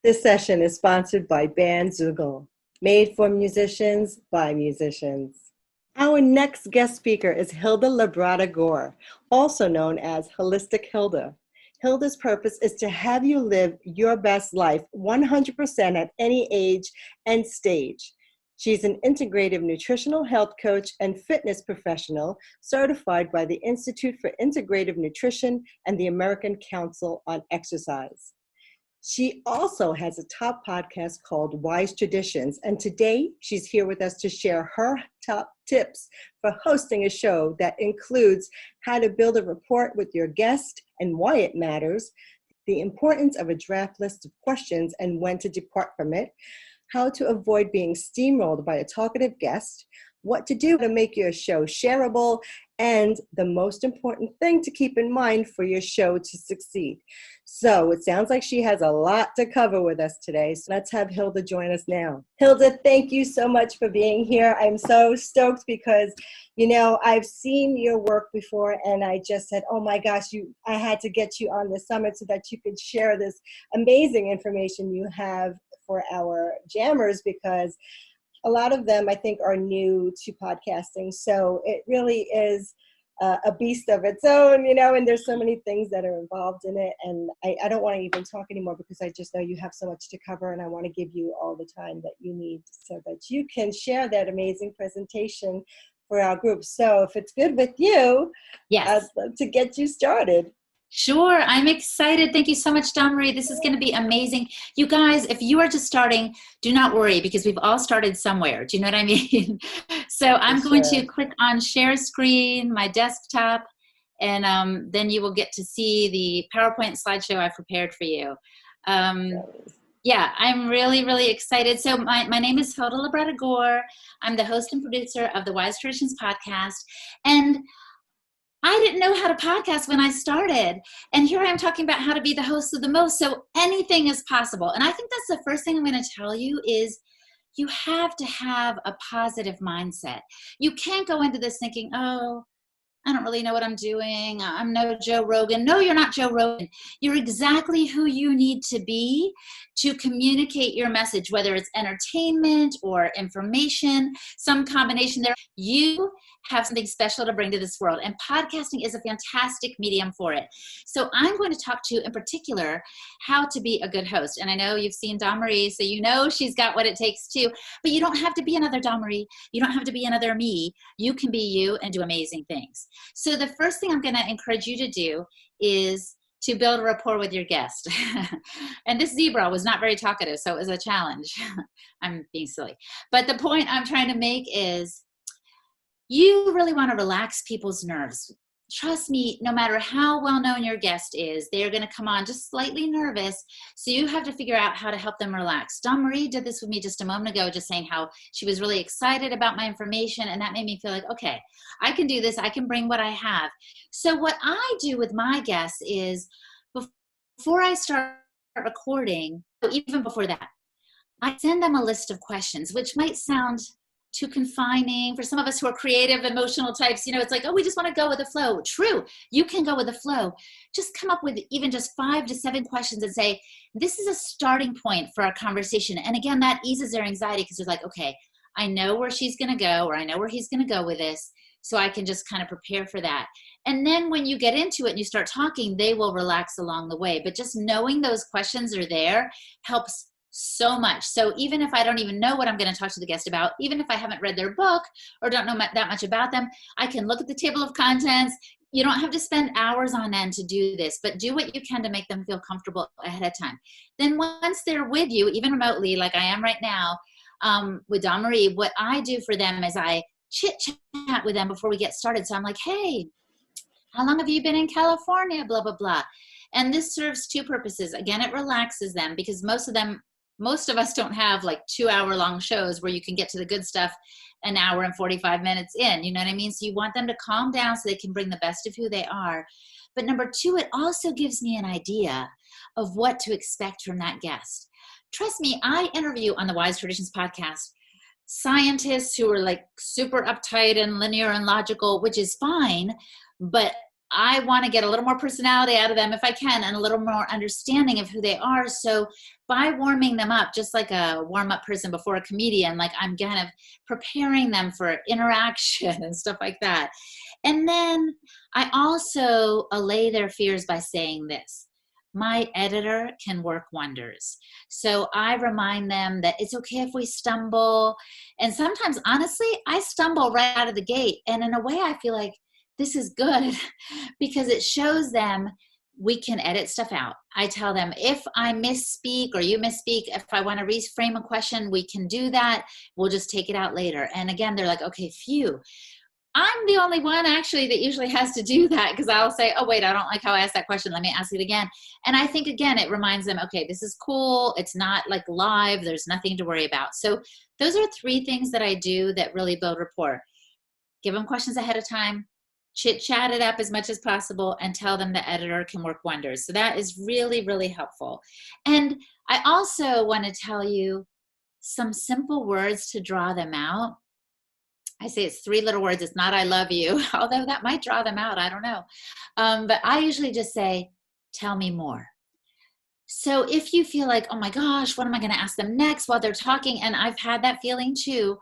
This session is sponsored by Bandzoogle, made for musicians by musicians. Our next guest speaker is Hilda Labrada Gore, also known as Holistic Hilda. Hilda's purpose is to have you live your best life 100% at any age and stage. She's an integrative nutritional health coach and fitness professional certified by the Institute for Integrative Nutrition and the American Council on Exercise. She also has a top podcast called Wise Traditions, and today she's here with us to share her top tips for hosting a show that includes how to build a rapport with your guest and why it matters, the importance of a draft list of questions and when to depart from it, how to avoid being steamrolled by a talkative guest, what to do to make your show shareable, and the most important thing to keep in mind for your show to succeed. So it sounds like she has a lot to cover with us today. So let's have Hilda join us now. Hilda, thank you so much for being here. I'm so stoked because, I've seen your work before and I just said, oh my gosh, I had to get you on the summit so that you could share this amazing information you have for our jammers, because a lot of them, I think, are new to podcasting. So it really is a beast of its own, and there's so many things that are involved in it. And I don't want to even talk anymore because I just know you have so much to cover, and I want to give you all the time that you need so that you can share that amazing presentation for our group. So if it's good with you, yes, I'd love to get you started. Sure. I'm excited. Thank you so much, Marie. This is going to be amazing. You guys, if you are just starting, do not worry because we've all started somewhere. Do you know what I mean? So I'm going to click on share screen, my desktop, and then you will get to see the PowerPoint slideshow I've prepared for you. Yeah, I'm really, really excited. So my name is Hilda Labrada Gore. I'm the host and producer of the Wise Traditions podcast. And I didn't know how to podcast when I started. And here I am talking about how to be the host of the most. So anything is possible. And I think that's the first thing I'm going to tell you is you have to have a positive mindset. You can't go into this thinking, oh, I don't really know what I'm doing. I'm no Joe Rogan. No, you're not Joe Rogan. You're exactly who you need to be to communicate your message, whether it's entertainment or information, some combination there. You have something special to bring to this world, and podcasting is a fantastic medium for it. So I'm going to talk to you in particular how to be a good host. And I know you've seen Marie, so you know she's got what it takes too, but you don't have to be another Marie. You don't have to be another me. You can be you and do amazing things. So the first thing I'm going to encourage you to do is to build a rapport with your guest. And this zebra was not very talkative, so it was a challenge. I'm being silly. But the point I'm trying to make is you really want to relax people's nerves. Trust me, no matter how well-known your guest is, they're going to come on just slightly nervous. So you have to figure out how to help them relax. Marie did this with me just a moment ago, just saying how she was really excited about my information. And that made me feel like, okay, I can do this. I can bring what I have. So what I do with my guests is before I start recording, even before that, I send them a list of questions, which might sound too confining for some of us who are creative, emotional types. It's like, oh, we just want to go with the flow. True, you can go with the flow. Just come up with even just 5 to 7 questions and say, this is a starting point for our conversation. And again, that eases their anxiety because they're like, okay, I know where she's going to go, or I know where he's going to go with this. So I can just kind of prepare for that. And then when you get into it and you start talking, they will relax along the way. But just knowing those questions are there helps so much. So even if I don't even know what I'm going to talk to the guest about, even if I haven't read their book or don't know that much about them, I can look at the table of contents. You don't have to spend hours on end to do this, but do what you can to make them feel comfortable ahead of time. Then once they're with you, even remotely, like I am right now with Marie, what I do for them is I chit chat with them before we get started. So I'm like, hey, how long have you been in California? Blah, blah, blah. And this serves 2 purposes. Again, it relaxes them because most of us don't have like 2-hour-long shows where you can get to the good stuff an hour and 45 minutes in. You know what I mean? So you want them to calm down so they can bring the best of who they are. But number 2, it also gives me an idea of what to expect from that guest. Trust me, I interview on the Wise Traditions podcast scientists who are like super uptight and linear and logical, which is fine. But I want to get a little more personality out of them if I can, and a little more understanding of who they are. So by warming them up, just like a warm-up person before a comedian, like I'm kind of preparing them for interaction and stuff like that. And then I also allay their fears by saying this: my editor can work wonders. So I remind them that it's okay if we stumble. And sometimes, honestly, I stumble right out of the gate. And in a way, I feel like this is good because it shows them we can edit stuff out. I tell them, if I misspeak or you misspeak, if I want to reframe a question, we can do that. We'll just take it out later. And again, they're like, okay, phew. I'm the only one actually that usually has to do that, because I'll say, oh, wait, I don't like how I asked that question. Let me ask it again. And I think, again, it reminds them, okay, this is cool. It's not like live. There's nothing to worry about. So those are 3 things that I do that really build rapport. Give them questions ahead of time, chit-chat it up as much as possible, and tell them the editor can work wonders. So that is really, really helpful. And I also want to tell you some simple words to draw them out. I say it's 3 little words. It's not I love you, although that might draw them out. I don't know. But I usually just say, tell me more. So if you feel like, oh my gosh, what am I going to ask them next while they're talking? And I've had that feeling too.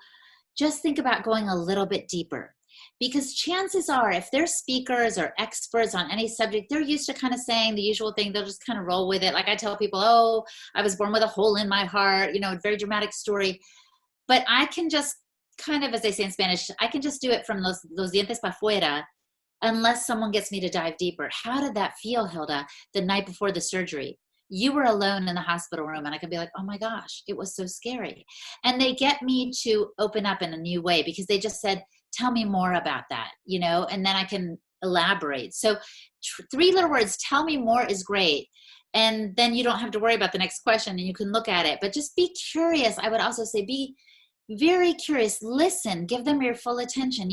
Just think about going a little bit deeper. Because chances are, if they're speakers or experts on any subject, they're used to kind of saying the usual thing. They'll just kind of roll with it. Like I tell people, oh, I was born with a hole in my heart, a very dramatic story. But I can just kind of, as they say in Spanish, I can just do it from los dientes para fuera, unless someone gets me to dive deeper. How did that feel, Hilda, the night before the surgery? You were alone in the hospital room, and I could be like, oh my gosh, it was so scary. And they get me to open up in a new way, because they just said, tell me more about that, and then I can elaborate. So 3 little words, tell me more, is great. And then you don't have to worry about the next question, and you can look at it. But just be curious. I would also say be very curious. Listen, give them your full attention.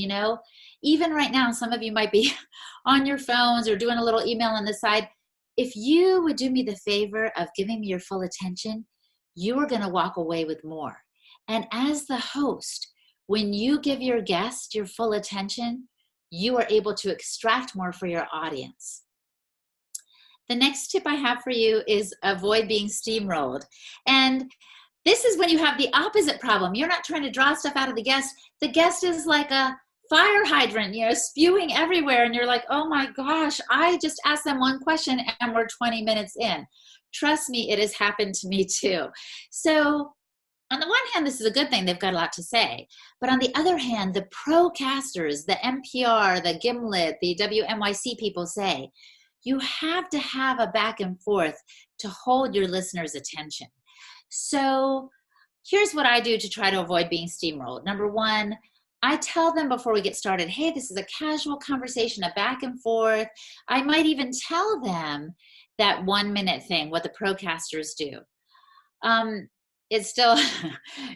Even right now, some of you might be on your phones or doing a little email on the side. If you would do me the favor of giving me your full attention, you are going to walk away with more. And as the host, when you give your guest your full attention, you are able to extract more for your audience. The next tip I have for you is avoid being steamrolled. And this is when you have the opposite problem. You're not trying to draw stuff out of the guest. The guest is like a fire hydrant, spewing everywhere. And you're like, oh my gosh, I just asked them one question and we're 20 minutes in. Trust me, it has happened to me too. So on the one hand, this is a good thing. They've got a lot to say. But on the other hand, the procasters, the NPR, the Gimlet, the WNYC people say, you have to have a back and forth to hold your listeners' attention. So here's what I do to try to avoid being steamrolled. Number 1, I tell them before we get started, hey, this is a casual conversation, a back and forth. I might even tell them that 1-minute thing, what the procasters do. It's still,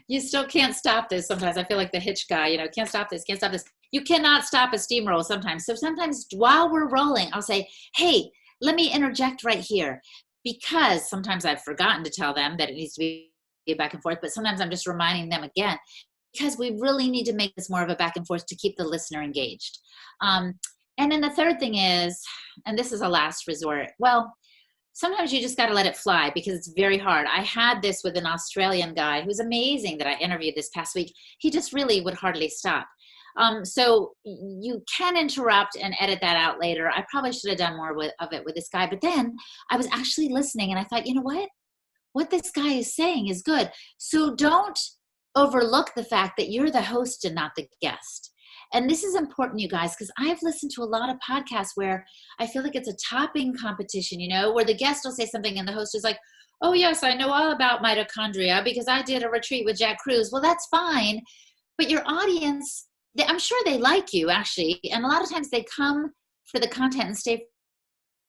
you still can't stop this sometimes. I feel like the hitch guy, can't stop this, can't stop this. You cannot stop a steamroll sometimes. So sometimes while we're rolling, I'll say, hey, let me interject right here. Because sometimes I've forgotten to tell them that it needs to be back and forth, but sometimes I'm just reminding them again, because we really need to make this more of a back and forth to keep the listener engaged. And then the third thing is, and this is a last resort, well, sometimes you just got to let it fly, because it's very hard. I had this with an Australian guy who's amazing that I interviewed this past week. He just really would hardly stop. So you can interrupt and edit that out later. I probably should have done more of it with this guy. But then I was actually listening and I thought, you know what? What this guy is saying is good. So don't overlook the fact that you're the host and not the guest. And this is important, you guys, because I've listened to a lot of podcasts where I feel like it's a topping competition, where the guest will say something and the host is like, oh, yes, I know all about mitochondria because I did a retreat with Jack Cruz. Well, that's fine. But your audience, I'm sure they like you, actually. And a lot of times they come for the content and stay.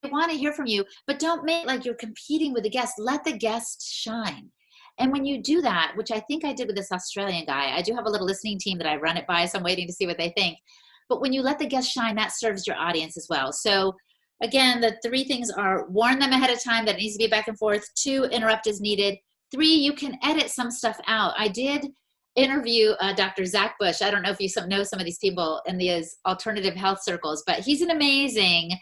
They want to hear from you, but don't make like you're competing with the guest. Let the guest shine. And when you do that, which I think I did with this Australian guy, I do have a little listening team that I run it by, so I'm waiting to see what they think. But when you let the guest shine, that serves your audience as well. So again, the 3 things are: warn them ahead of time that it needs to be back and forth. 2, interrupt as needed. 3, you can edit some stuff out. I did interview Dr. Zach Bush. I don't know if you know some of these people in these alternative health circles, but he's an amazing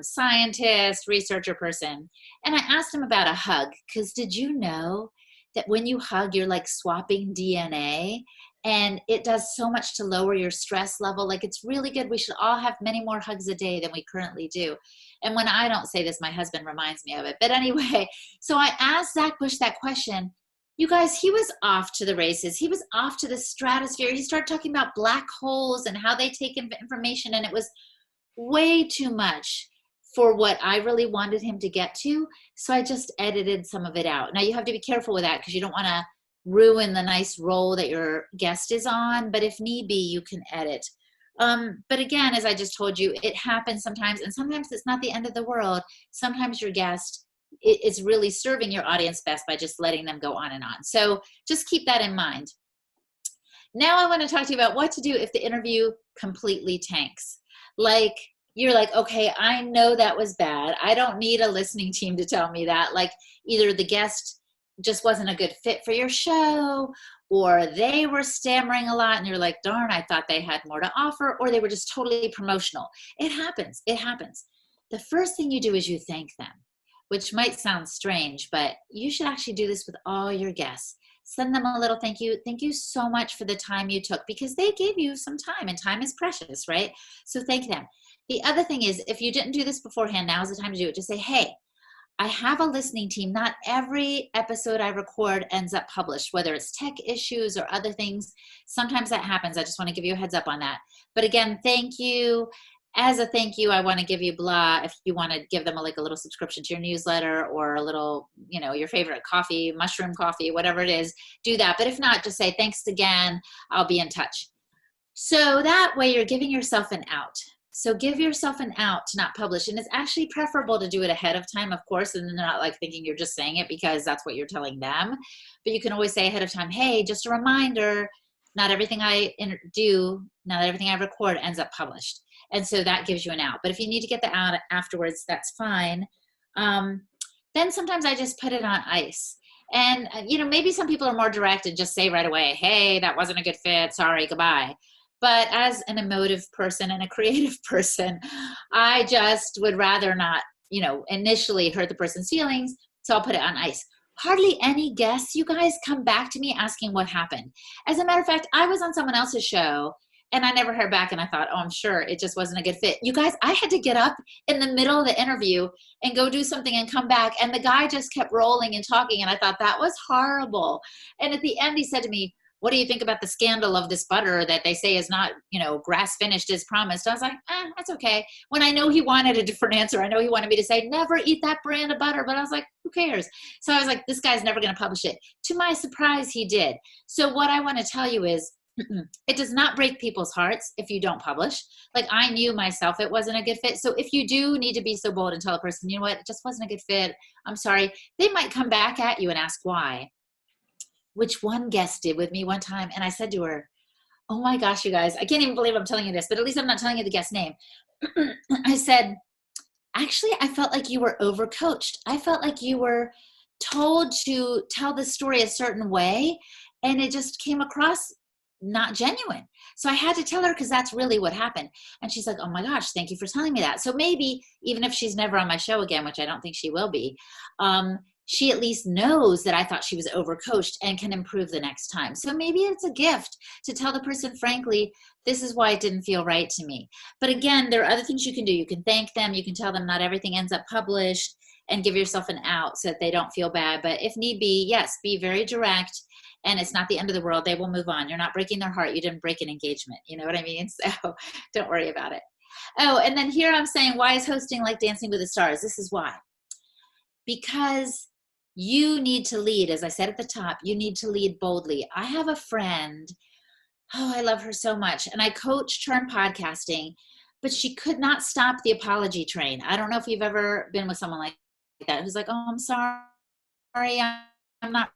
scientist, researcher person. And I asked him about a hug, because did you know that when you hug, you're like swapping DNA, and it does so much to lower your stress level. Like, it's really good. We should all have many more hugs a day than we currently do. And when I don't say this, my husband reminds me of it. But anyway, so I asked Zach Bush that question. You guys, he was off to the races. He was off to the stratosphere. He started talking about black holes and how they take information, and it was way too much for what I really wanted him to get to. So I just edited some of it out. Now, you have to be careful with that, because you don't want to ruin the nice role that your guest is on, but if need be, you can edit. But again, as I just told you, it happens sometimes, and sometimes it's not the end of the world. Sometimes your guest is really serving your audience best by just letting them go on and on. So just keep that in mind. Now I want to talk to you about what to do if the interview completely tanks. Like, you're like, okay, I know that was bad. I don't need a listening team to tell me that. Like, either the guest just wasn't a good fit for your show, or they were stammering a lot and you're like, darn, I thought they had more to offer, or they were just totally promotional. It happens. It happens. The first thing you do is you thank them, which might sound strange, but you should actually do this with all your guests. Send them a little thank you. Thank you so much for the time you took, because they gave you some time, and time is precious, right? So thank them. The other thing is, if you didn't do this beforehand, now's the time to do it. Just say, hey, I have a listening team. Not every episode I record ends up published, whether it's tech issues or other things. Sometimes that happens. I just want to give you a heads up on that. But again, thank you. As a thank you, I want to give you blah. If you want to give them a little subscription to your newsletter, or a little, your favorite coffee, mushroom coffee, whatever it is, do that. But if not, just say, thanks again. I'll be in touch. So that way you're giving yourself an out. So give yourself an out to not publish. And it's actually preferable to do it ahead of time, of course, and not like thinking you're just saying it because that's what you're telling them. But you can always say ahead of time, hey, just a reminder, not everything I do, not everything I record ends up published. And so that gives you an out. But if you need to get the out afterwards, that's fine. Then sometimes I just put it on ice. And, maybe some people are more direct and just say right away, hey, that wasn't a good fit. Sorry, goodbye. But as an emotive person and a creative person, I just would rather not, initially hurt the person's feelings. So I'll put it on ice. Hardly any guests, you guys, come back to me asking what happened. As a matter of fact, I was on someone else's show and I never heard back, and I thought, oh, I'm sure it just wasn't a good fit. You guys, I had to get up in the middle of the interview and go do something and come back, and the guy just kept rolling and talking, and I thought that was horrible. And at the end, he said to me, what do you think about the scandal of this butter that they say is not, grass finished as promised? I was like, that's okay. When I know he wanted a different answer, I know he wanted me to say, never eat that brand of butter. But I was like, who cares? So I was like, this guy's never going to publish it. To my surprise, he did. So what I want to tell you is, it does not break people's hearts if you don't publish. Like, I knew myself it wasn't a good fit. So if you do need to be so bold and tell a person, you know what, it just wasn't a good fit, I'm sorry, they might come back at you and ask why. Which one guest did with me one time. And I said to her, oh my gosh, you guys, I can't even believe I'm telling you this, but at least I'm not telling you the guest name. I said, actually, I felt like you were overcoached. I felt like you were told to tell the story a certain way, and it just came across not genuine. So I had to tell her, because that's really what happened. And she's like, oh my gosh, thank you for telling me that. So maybe even if she's never on my show again, which I don't think she will be, she at least knows that I thought she was overcoached and can improve the next time. So maybe it's a gift to tell the person, frankly, this is why it didn't feel right to me. But again, there are other things you can do. You can thank them. You can tell them not everything ends up published, and give yourself an out so that they don't feel bad. But if need be, yes, be very direct. And it's not the end of the world. They will move on. You're not breaking their heart. You didn't break an engagement. You know what I mean? So don't worry about it. Oh, and then here I'm saying, why is hosting like Dancing with the Stars? This is why. Because you need to lead. As I said at the top, you need to lead boldly. I have a friend. Oh, I love her so much. And I coached her in podcasting, but she could not stop the apology train. I don't know if you've ever been with someone like that who's like, oh, I'm sorry. I'm not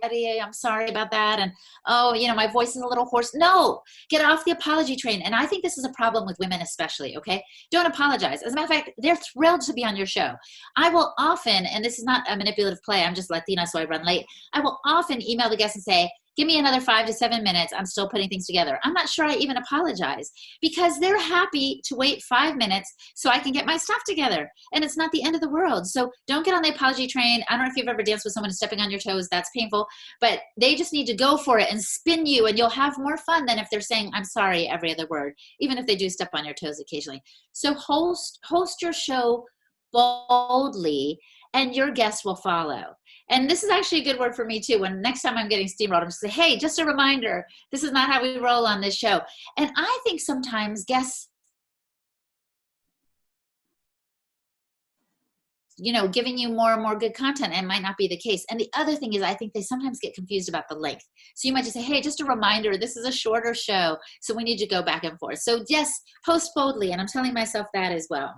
ready. I'm sorry about that. And, oh, my voice is a little hoarse. No, get off the apology train. And I think this is a problem with women especially, okay? Don't apologize. As a matter of fact, they're thrilled to be on your show. I will often, and this is not a manipulative play, I'm just Latina, so I run late. I will often email the guest and say, give me another 5 to 7 minutes. I'm still putting things together. I'm not sure I even apologize because they're happy to wait 5 minutes so I can get my stuff together. And it's not the end of the world. So don't get on the apology train. I don't know if you've ever danced with someone stepping on your toes. That's painful. But they just need to go for it and spin you, and you'll have more fun than if they're saying, I'm sorry, every other word, even if they do step on your toes occasionally. So host your show boldly, and your guests will follow. And this is actually a good word for me too. When next time I'm getting steamrolled, I'm just say, hey, just a reminder, this is not how we roll on this show. And I think sometimes guests, giving you more and more good content, and might not be the case. And the other thing is, I think they sometimes get confused about the length. So you might just say, hey, just a reminder, this is a shorter show, so we need to go back and forth. So yes, host boldly. And I'm telling myself that as well.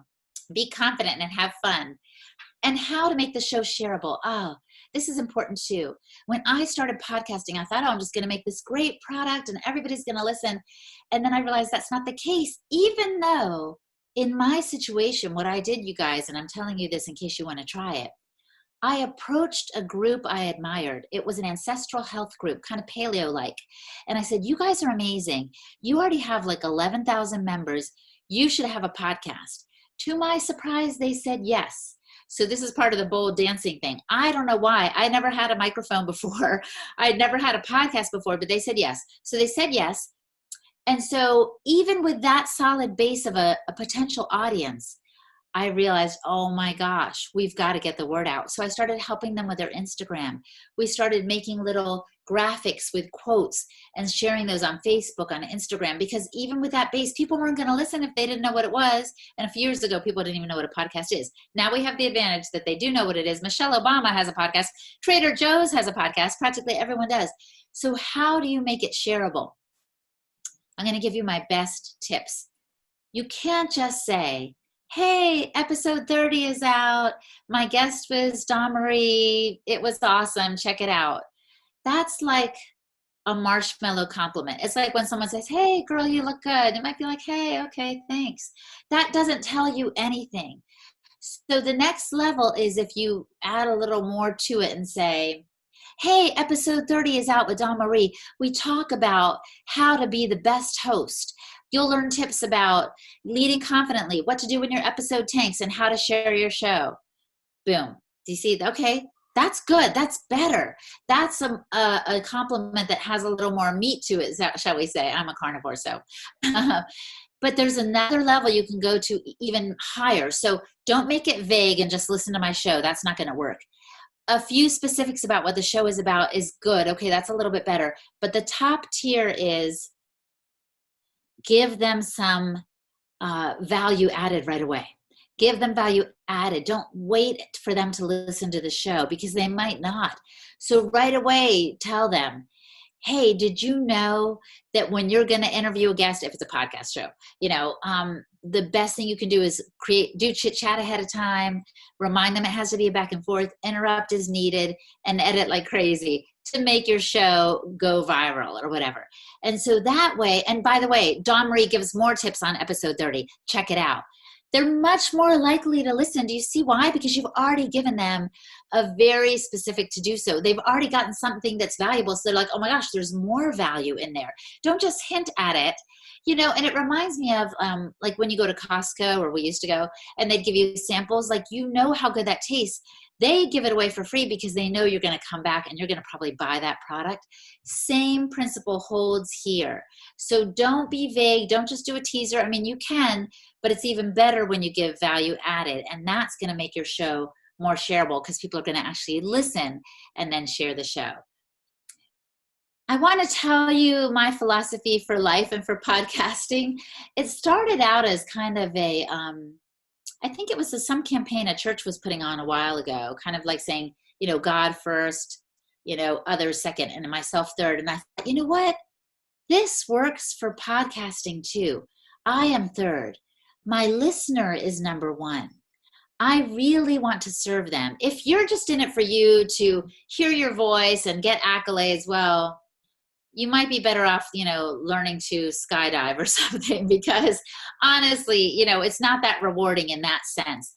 Be confident and have fun. And how to make the show shareable. Oh, this is important too. When I started podcasting, I thought, I'm just going to make this great product and everybody's going to listen. And then I realized that's not the case, even though in my situation, what I did, you guys, and I'm telling you this in case you want to try it, I approached a group I admired. It was an ancestral health group, kind of paleo-like. And I said, you guys are amazing. You already have like 11,000 members. You should have a podcast. To my surprise, they said yes. So this is part of the bold dancing thing. I don't know why. I never had a microphone before. I'd never had a podcast before, but they said yes. So they said yes. And so even with that solid base of a potential audience, I realized, oh my gosh, we've got to get the word out. So I started helping them with their Instagram. We started making little graphics with quotes and sharing those on Facebook, on Instagram, because even with that base, people weren't going to listen if they didn't know what it was. And a few years ago, people didn't even know what a podcast is. Now we have the advantage that they do know what it is. Michelle Obama has a podcast. Trader Joe's has a podcast. Practically everyone does. So how do you make it shareable? I'm going to give you my best tips. You can't just say, hey, episode 30 is out. My guest was Dawn Marie. It was awesome. Check it out. That's like a marshmallow compliment. It's like when someone says, hey, girl, you look good. It might be like, hey, okay, thanks. That doesn't tell you anything. So the next level is if you add a little more to it and say, hey, episode 30 is out with Dawn Marie. We talk about how to be the best host. You'll learn tips about leading confidently, what to do when your episode tanks, and how to share your show. Boom. Do you see? Okay, that's good. That's better. That's a compliment that has a little more meat to it, shall we say. I'm a carnivore, so. But there's another level you can go to even higher. So don't make it vague and just listen to my show. That's not going to work. A few specifics about what the show is about is good. Okay, that's a little bit better. But the top tier is give them some value added right away. Give them value added. Don't wait for them to listen to the show because they might not. So right away, tell them, hey, did you know that when you're going to interview a guest, if it's a podcast show, the best thing you can do is do chit chat ahead of time, remind them it has to be a back and forth, interrupt as needed, and edit like crazy to make your show go viral or whatever. And so that way, and by the way, Dawn Marie gives more tips on episode 30. Check it out. They're much more likely to listen. Do you see why? Because you've already given them a very specific to do so. They've already gotten something that's valuable. So they're like, oh my gosh, there's more value in there. Don't just hint at it. And it reminds me of like when you go to Costco, or we used to go, and they'd give you samples, like, how good that tastes. They give it away for free because they know you're going to come back and you're going to probably buy that product. Same principle holds here. So don't be vague. Don't just do a teaser. I mean, you can, but it's even better when you give value added. And that's going to make your show more shareable because people are going to actually listen and then share the show. I want to tell you my philosophy for life and for podcasting. It started out as kind of I think it was some campaign a church was putting on a while ago, kind of like saying, God first, others second, and myself third. And I thought, you know what? This works for podcasting too. I am third. My listener is number one. I really want to serve them. If you're just in it for you to hear your voice and get accolades, well, you might be better off, learning to skydive or something, because honestly, it's not that rewarding in that sense.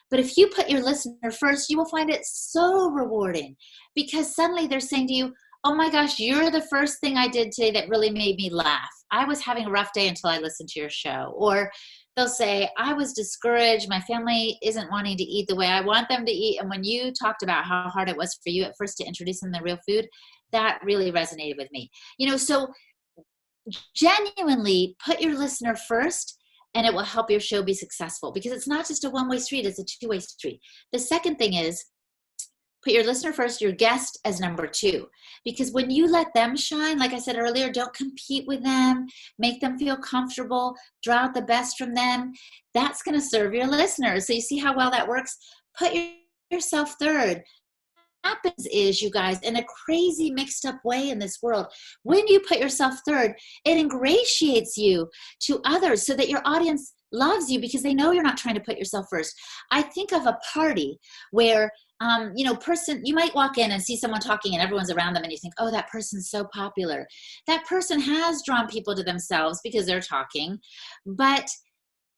But if you put your listener first, you will find it so rewarding, because suddenly they're saying to you, oh my gosh, you're the first thing I did today that really made me laugh. I was having a rough day until I listened to your show. Or they'll say, I was discouraged. My family isn't wanting to eat the way I want them to eat. And when you talked about how hard it was for you at first to introduce them to real food, that really resonated with me. So genuinely put your listener first, and it will help your show be successful, because it's not just a one-way street, it's a two-way street. The second thing is, put your listener first, your guest as number two. Because when you let them shine, like I said earlier, don't compete with them, make them feel comfortable, draw out the best from them. That's going to serve your listeners. So you see how well that works? Put yourself third. What happens is, you guys, in a crazy mixed up way in this world, when you put yourself third, it ingratiates you to others so that your audience loves you because they know you're not trying to put yourself first. I think of a party where you might walk in and see someone talking and everyone's around them and you think, oh, that person's so popular. That person has drawn people to themselves because they're talking, but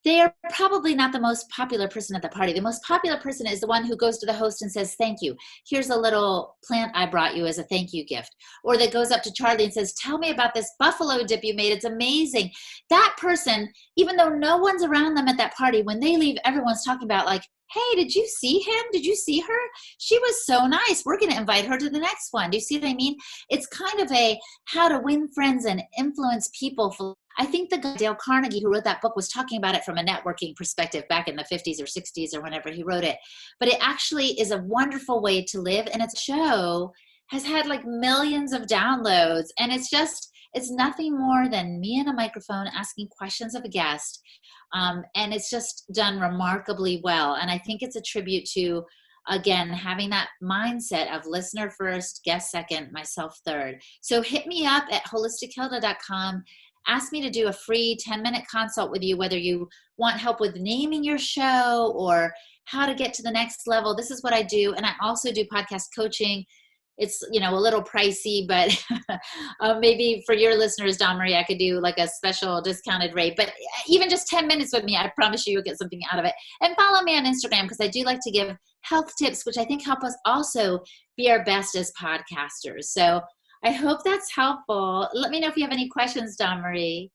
they are probably not the most popular person at the party. The most popular person is the one who goes to the host and says, thank you. Here's a little plant I brought you as a thank you gift. Or that goes up to Charlie and says, tell me about this buffalo dip you made. It's amazing. That person, even though no one's around them at that party, when they leave, everyone's talking about like, hey, did you see him? Did you see her? She was so nice. We're going to invite her to the next one. Do you see what I mean? It's kind of a how to win friends and influence people. I think the guy, Dale Carnegie, who wrote that book, was talking about it from a networking perspective back in the 50s or 60s or whenever he wrote it. But it actually is a wonderful way to live. And its show has had like millions of downloads. And it's nothing more than me and a microphone asking questions of a guest. And it's just done remarkably well. And I think it's a tribute to, again, having that mindset of listener first, guest second, myself third. So hit me up at holistichilda.com. Ask me to do a free 10-minute consult with you, whether you want help with naming your show or how to get to the next level. This is what I do. And I also do podcast coaching. It's, a little pricey, but maybe for your listeners, Dawn Marie, I could do like a special discounted rate. But even just 10 minutes with me, I promise you'll get something out of it. And follow me on Instagram, because I do like to give health tips, which I think help us also be our best as podcasters. So I hope that's helpful. Let me know if you have any questions, Dawn Marie.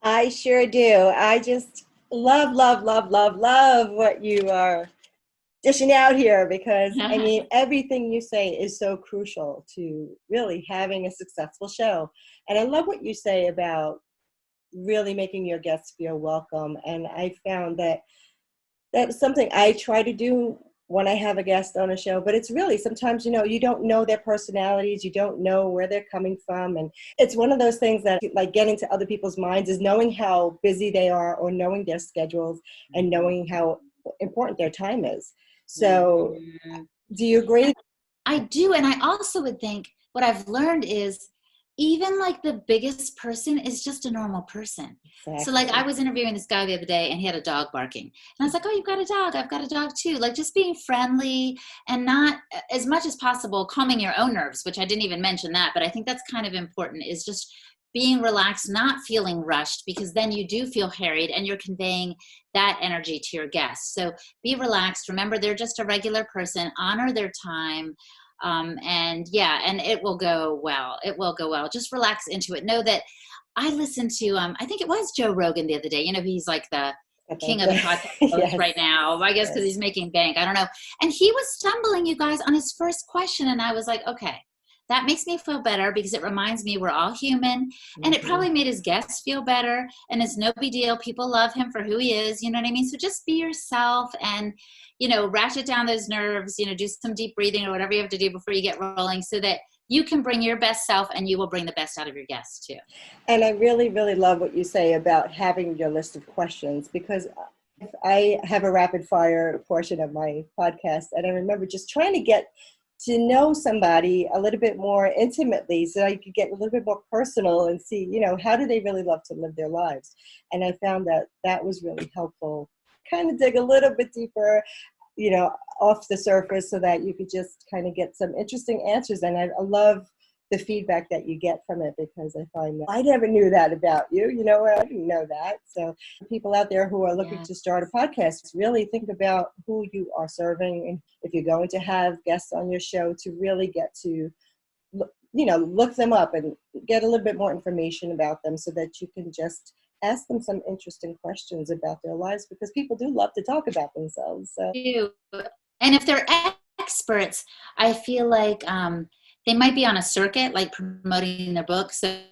I sure do. I just love what you are dishing out here, because I mean, everything you say is so crucial to really having a successful show. And I love what you say about really making your guests feel welcome. And I found that that's something I try to do when I have a guest on a show. But it's really, sometimes, you don't know their personalities, you don't know where they're coming from. And it's one of those things that, like, getting to other people's minds is knowing how busy they are, or knowing their schedules, and knowing how important their time is. So do you agree? I do. And I also would think what I've learned is even like the biggest person is just a normal person. Exactly. So like I was interviewing this guy the other day and he had a dog barking. And I was like, oh, you've got a dog. I've got a dog too. Like just being friendly and not as much as possible calming your own nerves, which I didn't even mention that. But I think that's kind of important, is just being relaxed, not feeling rushed, because then you do feel harried and you're conveying that energy to your guests. So be relaxed. Remember, they're just a regular person. Honor their time. And it will go well. It will go well. Just relax into it. Know that I listened to, I think it was Joe Rogan the other day. He's like the king of the podcast right now, I guess, because he's making bank. I don't know. And he was stumbling, you guys, on his first question. And I was like, okay, that makes me feel better, because it reminds me we're all human. And it probably made his guests feel better. And it's no big deal. People love him for who he is. You know what I mean? So just be yourself and, ratchet down those nerves, do some deep breathing or whatever you have to do before you get rolling, so that you can bring your best self and you will bring the best out of your guests too. And I really, really love what you say about having your list of questions, because I have a rapid fire portion of my podcast. And I remember just trying to get to know somebody a little bit more intimately, so I could get a little bit more personal and see, how do they really love to live their lives? And I found that was really helpful. Kind of dig a little bit deeper, off the surface, so that you could just kind of get some interesting answers. And I love the feedback that you get from it, because I find that I never knew that about you. I didn't know that. So people out there who are looking to start a podcast, really think about who you are serving. And if you're going to have guests on your show, to really get to look them up and get a little bit more information about them so that you can just ask them some interesting questions about their lives, because people do love to talk about themselves. So. And if they're experts, I feel like they might be on a circuit, like promoting their book. So people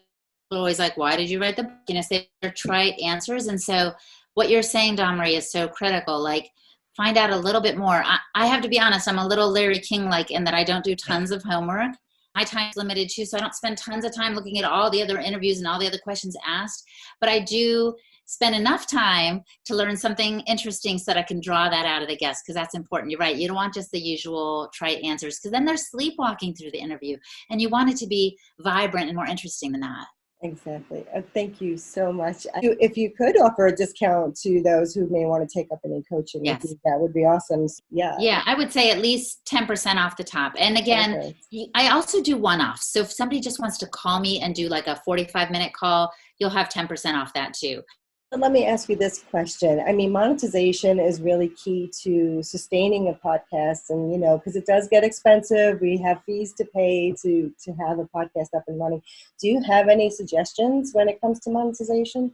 are always like, why did you write the book? Say they're trite answers. And so what you're saying, Domri, is so critical. Like, find out a little bit more. I have to be honest, I'm a little Larry King-like in that I don't do tons of homework. My time's limited too, so I don't spend tons of time looking at all the other interviews and all the other questions asked. But I do spend enough time to learn something interesting so that I can draw that out of the guest, because that's important. You're right. You don't want just the usual trite answers, because then they're sleepwalking through the interview, and you want it to be vibrant and more interesting than that. Exactly. Thank you so much. If you could offer a discount to those who may want to take up any coaching, yes, that would be awesome. Yeah. Yeah, I would say at least 10% off the top. And again, perfect. I also do one-offs. So if somebody just wants to call me and do like a 45-minute call, you'll have 10% off that too. Let me ask you this question. I mean, monetization is really key to sustaining a podcast, and because it does get expensive. We have fees to pay to have a podcast up and running. Do you have any suggestions when it comes to monetization?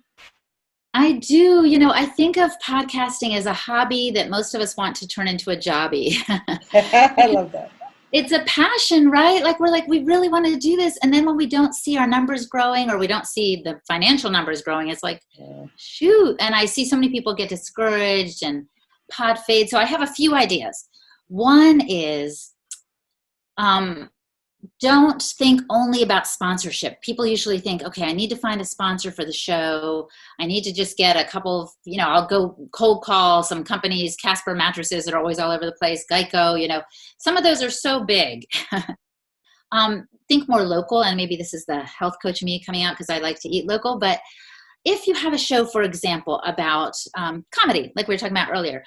I do. I think of podcasting as a hobby that most of us want to turn into a jobby. I love that. It's a passion, right? Like, we really want to do this. And then when we don't see our numbers growing, or we don't see the financial numbers growing, it's like, shoot. And I see so many people get discouraged and pod fade. So I have a few ideas. One is, don't think only about sponsorship. People usually think, okay, I need to find a sponsor for the show. I need to just get a couple of, I'll go cold call some companies, Casper mattresses that are always all over the place, Geico, some of those are so big. Think more local, and maybe this is the health coach in me coming out because I like to eat local, but if you have a show, for example, about comedy, like we were talking about earlier,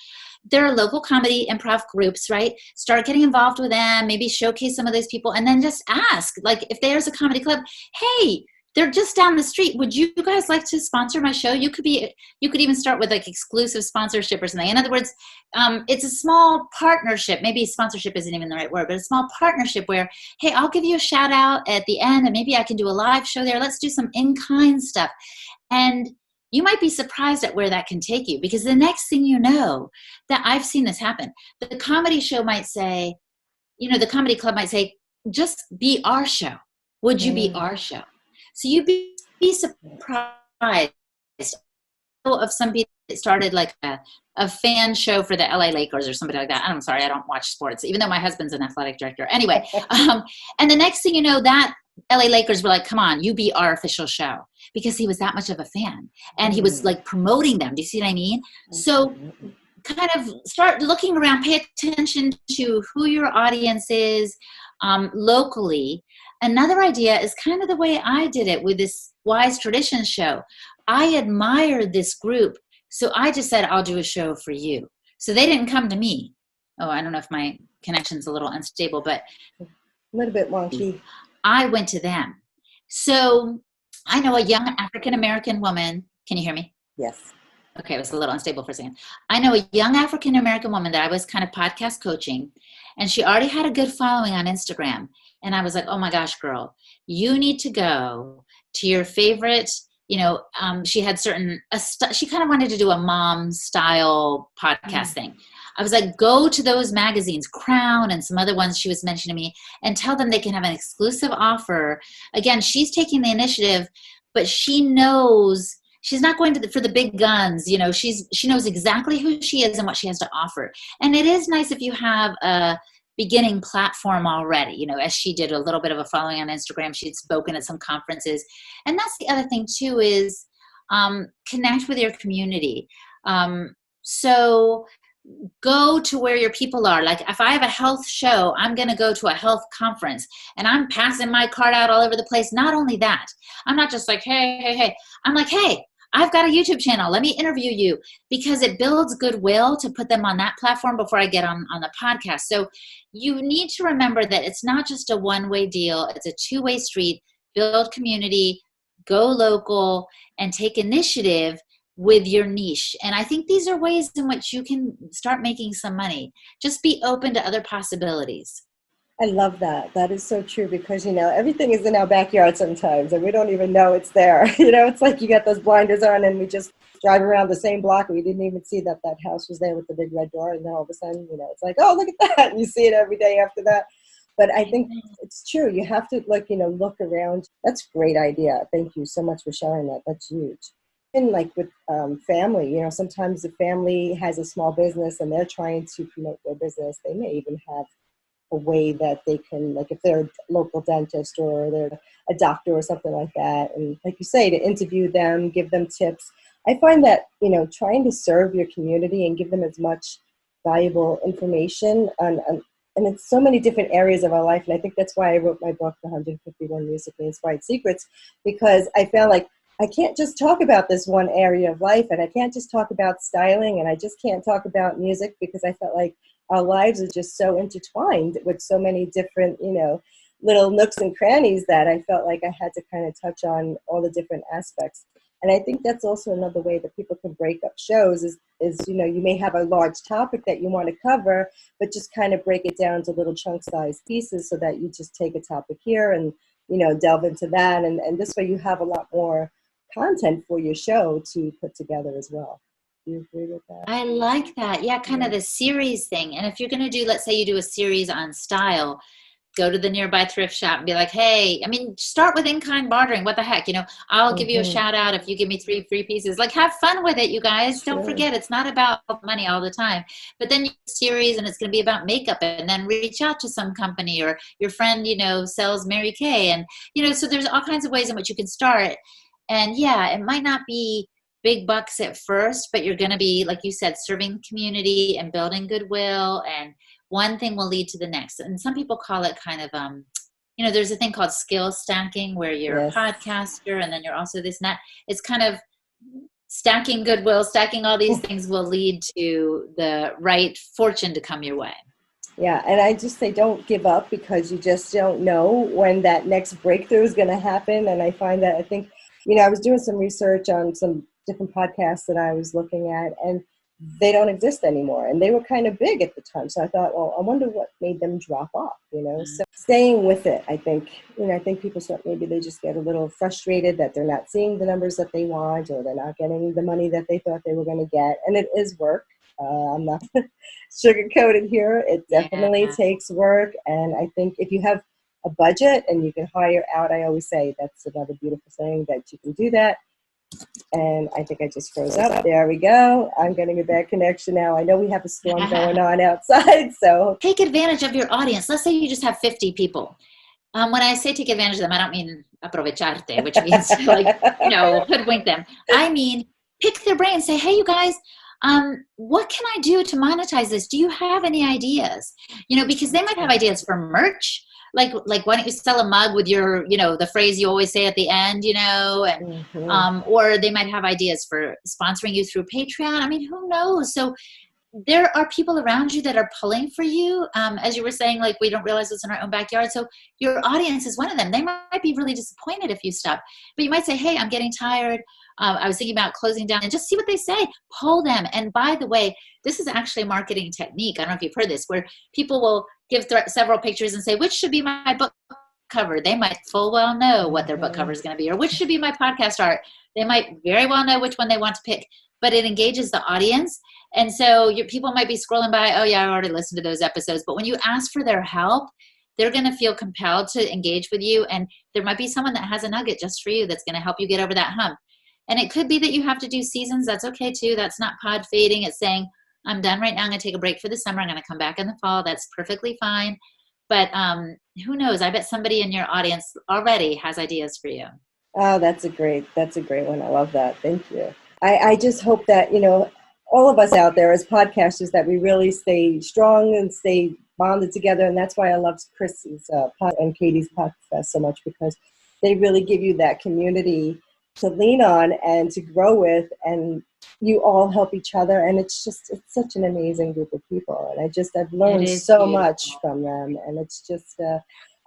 there are local comedy improv groups, right? Start getting involved with them, maybe showcase some of those people, and then just ask, like, if there's a comedy club, hey, they're just down the street. Would you guys like to sponsor my show? You could even start with like exclusive sponsorship or something. In other words, it's a small partnership. Maybe sponsorship isn't even the right word, but a small partnership where, hey, I'll give you a shout out at the end, and maybe I can do a live show there. Let's do some in-kind stuff. And you might be surprised at where that can take you, because the next thing you know, that I've seen this happen, the comedy show might say, the comedy club might say, just be our show. Would you be our show? So you'd be surprised of somebody that started like a fan show for the LA Lakers or somebody like that. I'm sorry, I don't watch sports, even though my husband's an athletic director. Anyway, and the next thing you know, that LA Lakers were like, come on, you be our official show, because he was that much of a fan and he was like promoting them. Do you see what I mean? So kind of start looking around, pay attention to who your audience is locally. Another idea is kind of the way I did it with this Wise Traditions show. I admired this group, so I just said, I'll do a show for you. So they didn't come to me. Oh, I don't know if my connection's a little unstable, but a little bit wonky. I went to them. So I know a young African-American woman. Can you hear me? Yes. Okay, it was a little unstable for a second. I know a young African-American woman that I was kind of podcast coaching, and she already had a good following on Instagram. And I was like, oh my gosh, girl, you need to go to your favorite, she had she kind of wanted to do a mom style podcast thing. I was like, go to those magazines, Crown and some other ones she was mentioning to me, and tell them they can have an exclusive offer. Again, she's taking the initiative, but she knows she's not going for the big guns. She knows exactly who she is and what she has to offer. And it is nice if you have a beginning platform already, as she did a little bit of a following on Instagram. She'd spoken at some conferences. And that's the other thing too, is connect with your community. So go to where your people are. Like if I have a health show, I'm going to go to a health conference and I'm passing my card out all over the place. Not only that, I'm not just like, hey. I'm like, hey, I've got a YouTube channel. Let me interview you, because it builds goodwill to put them on that platform before I get on the podcast. So you need to remember that it's not just a one-way deal. It's a two-way street. Build community, go local, and take initiative with your niche. And I think these are ways in which you can start making some money. Just be open to other possibilities. I love that. That is so true because, everything is in our backyard sometimes and we don't even know it's there. It's like you got those blinders on and we just drive around the same block and we didn't even see that that house was there with the big red door. And then all of a sudden, it's like, oh, look at that. And you see it every day after that. But I think it's true. You have to look around. That's a great idea. Thank you so much for sharing that. That's huge. And like with family, sometimes the family has a small business and they're trying to promote their business. They may even have a way that they can, like if they're a local dentist or they're a doctor or something like that. And like you say, to interview them, give them tips. I find that, trying to serve your community and give them as much valuable information and it's so many different areas of our life. And I think that's why I wrote my book, The 151 Musically Inspired Secrets, because I felt like I can't just talk about this one area of life and I can't just talk about styling and I just can't talk about music because I felt like our lives are just so intertwined with so many different, little nooks and crannies that I felt like I had to kind of touch on all the different aspects. And I think that's also another way that people can break up shows is you may have a large topic that you want to cover, but just kind of break it down to little chunk-sized pieces so that you just take a topic here and, delve into that. And this way you have a lot more content for your show to put together as well. Do you agree with that? I like that. Yeah, kind of the series thing. And if you're going to do, let's say you do a series on style, go to the nearby thrift shop and be like, hey, start with in-kind bartering. What the heck? I'll give you a shout out if you give me 3 free pieces. Like, have fun with it, you guys. Don't forget, it's not about money all the time. But then you series and it's going to be about makeup and then reach out to some company or your friend, sells Mary Kay. And, so there's all kinds of ways in which you can start. And yeah, it might not be big bucks at first, but you're going to be, like you said, serving community and building goodwill, and one thing will lead to the next. And some people call it kind of, there's a thing called skill stacking where you're a podcaster and then you're also this and that. It's kind of stacking goodwill, stacking all these things will lead to the right fortune to come your way. Yeah, and I just say don't give up because you just don't know when that next breakthrough is going to happen. And I find that, I think, I was doing some research on some different podcasts that I was looking at, and they don't exist anymore. And they were kind of big at the time. So I thought, well, I wonder what made them drop off, So staying with it, I think, I think people start, maybe they just get a little frustrated that they're not seeing the numbers that they want or they're not getting the money that they thought they were going to get. And it is work. I'm not sugarcoated here. It definitely takes work. And I think if you have a budget and you can hire out, I always say that's another beautiful thing that you can do that. And I think I just froze up. There we go. I'm getting a bad connection now. I know we have a storm going on outside, so. Take advantage of your audience. Let's say you just have 50 people. When I say take advantage of them, I don't mean aprovecharte, which means hoodwink them. I mean, pick their brain and say, hey, you guys, what can I do to monetize this? Do you have any ideas? Because they might have ideas for merch. Like why don't you sell a mug with your, the phrase you always say at the end, and, or they might have ideas for sponsoring you through Patreon. Who knows? So there are people around you that are pulling for you. As you were saying, like, we don't realize what's in our own backyard. So your audience is one of them. They might be really disappointed if you stop, but you might say, hey, I'm getting tired. I was thinking about closing down, and just see what they say. Poll them. And by the way, this is actually a marketing technique. I don't know if you've heard this, where people will give several pictures and say, which should be my book cover? They might full well know what their book cover is going to be, or which should be my podcast art. They might very well know which one they want to pick, but it engages the audience. And so people might be scrolling by, oh yeah, I already listened to those episodes. But when you ask for their help, they're going to feel compelled to engage with you. And there might be someone that has a nugget just for you that's going to help you get over that hump. And it could be that you have to do seasons. That's okay too. That's not pod fading. It's saying, I'm done right now. I'm going to take a break for the summer. I'm going to come back in the fall. That's perfectly fine. But who knows? I bet somebody in your audience already has ideas for you. Oh, that's a great one. I love that. Thank you. I just hope that, all of us out there as podcasters, that we really stay strong and stay bonded together. And that's why I love Chris's and Katie's podcast so much, because they really give you that community to lean on and to grow with, and you all help each other. And it's such an amazing group of people. And I've learned so much from them. And it's just,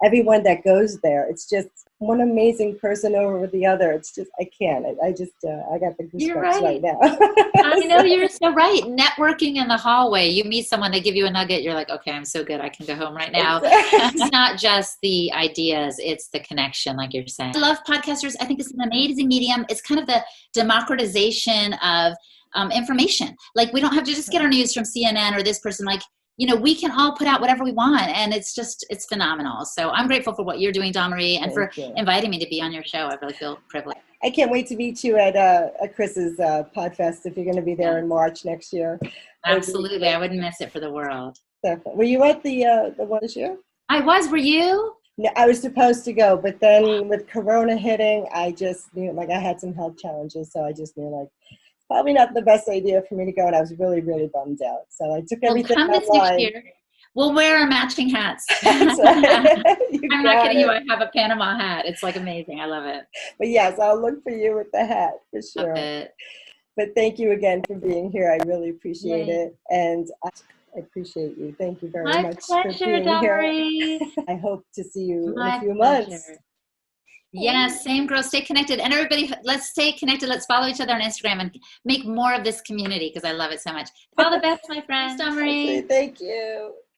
everyone that goes there. It's just one amazing person over the other. It's just, I can't. I just, I got the goosebumps right now. I know, you're so right. Networking in the hallway, you meet someone, they give you a nugget, you're like, okay, I'm so good, I can go home right now. It's not just the ideas, it's the connection, like you're saying. I love podcasters. I think it's an amazing medium. It's kind of the democratization of information. Like, we don't have to just get our news from CNN or this person. Like, you know, we can all put out whatever we want, and it's phenomenal. So I'm grateful for what you're doing, Dawn-Marie, and for inviting me to be on your show. I really feel privileged. I can't wait to meet you at Chris's Podfest if you're going to be there in March next year. Absolutely. I wouldn't miss it for the world. Definitely. Were you at the one this year? I was. Were you? No, I was supposed to go, but then with Corona hitting, I just knew, like, I had some health challenges, so I just knew, like, probably not the best idea for me to go, and I was really, really bummed out. So I took everything come this next year. We'll wear our matching hats. That's right. I'm not kidding you. I have a Panama hat. It's like amazing. I love it. But yes, I'll look for you with the hat for sure. Love it. But thank you again for being here. I really appreciate it. And I appreciate you. Thank you very much for being here. I hope to see you in a few months. Yes, same girl. Stay connected. And everybody, let's stay connected. Let's follow each other on Instagram and make more of this community because I love it so much. All the best, my friends. Dawn-Marie. Thank you.